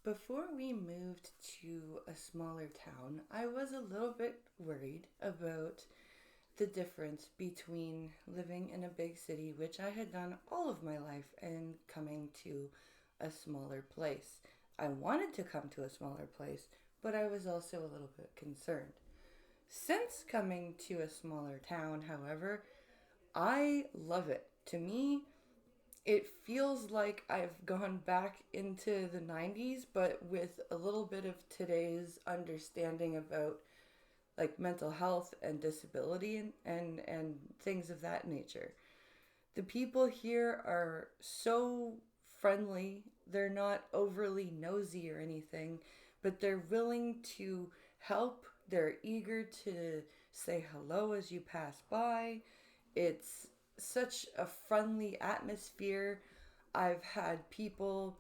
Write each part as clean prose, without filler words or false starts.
Before we moved to a smaller town, I was a little bit worried about the difference between living in a big city, which I had done all of my life, and coming to a smaller place. I wanted to come to a smaller place, but I was also a little bit concerned. Since coming to a smaller town, however, I love it. To me, it feels like I've gone back into the 90s, but with a little bit of today's understanding about like mental health and disability and things of that nature. The people here are so friendly. They're not overly nosy or anything, but they're willing to help. They're eager to say hello as you pass by. It's such a friendly atmosphere. I've had people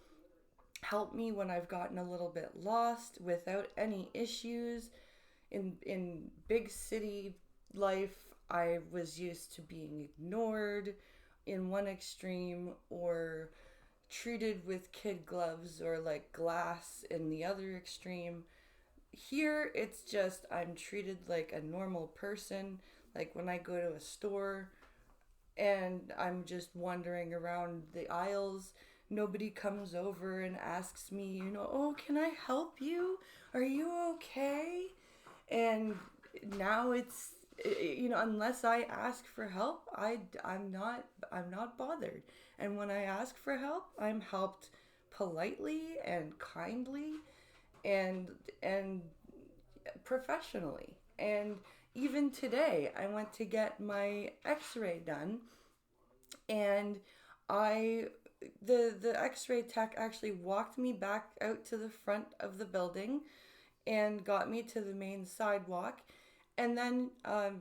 help me when I've gotten a little bit lost without any issues. In big city life, I was used to being ignored in one extreme or treated with kid gloves or like glass in the other extreme. Here, it's just I'm treated like a normal person. Like when I go to a store and I'm just wandering around the aisles, nobody comes over and asks me, oh, can I help you? Are you okay? And now unless I ask for help, I'm not bothered. And when I ask for help, I'm helped politely and kindly and and professionally. And even today, I went to get my X-ray done, and I the X-ray tech actually walked me back out to the front of the building and got me to the main sidewalk. And then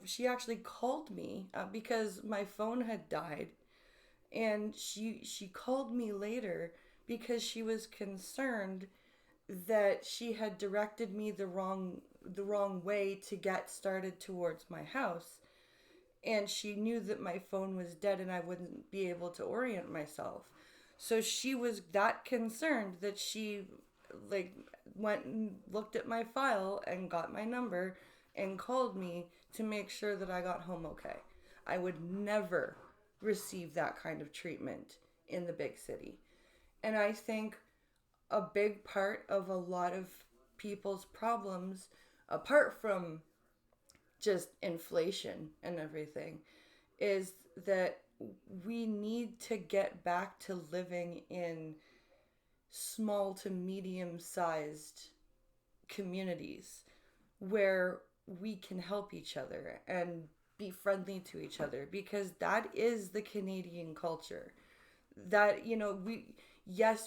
she actually called me because my phone had died, and she called me later because she was concerned that she had directed me the wrong way to get started towards my house, and she knew that my phone was dead and I wouldn't be able to orient myself. So she was that concerned that she like went and looked at my file and got my number and called me to make sure that I got home okay. I would never receive that kind of treatment in the big city. And I think a big part of a lot of people's problems, apart from just inflation and everything, is that we need to get back to living in small to medium sized communities where we can help each other and be friendly to each other, because that is the Canadian culture. That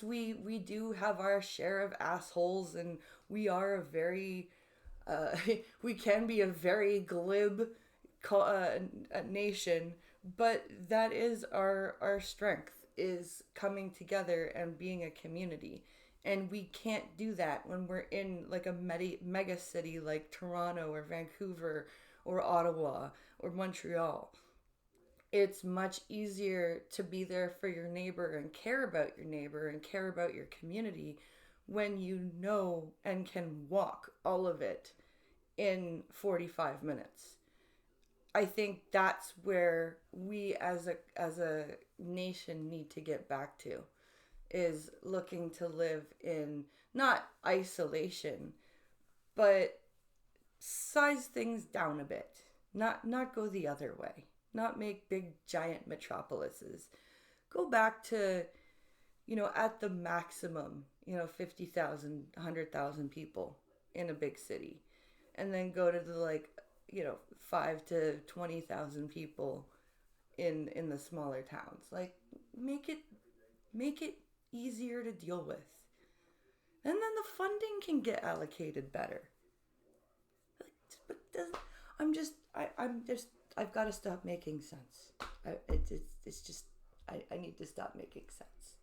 we do have our share of assholes, and we are a very we can be a very glib nation, but that is our strength, is coming together and being a community. And we can't do that when we're in like a mega city like Toronto or Vancouver or Ottawa or Montreal. It's much easier to be there for your neighbor and care about your neighbor and care about your community when you know and can walk all of it in 45 minutes. I think that's where we as a nation need to get back to, is looking to live in not isolation, but size things down a bit. Not go the other way. Not make big giant metropolises. Go back to, at the maximum, 50,000, 100,000 people in a big city. And then go to the 5 to 20,000 people in the smaller towns. Like make it easier to deal with. And then the funding can get allocated better. But I've got to stop making sense. I need to stop making sense.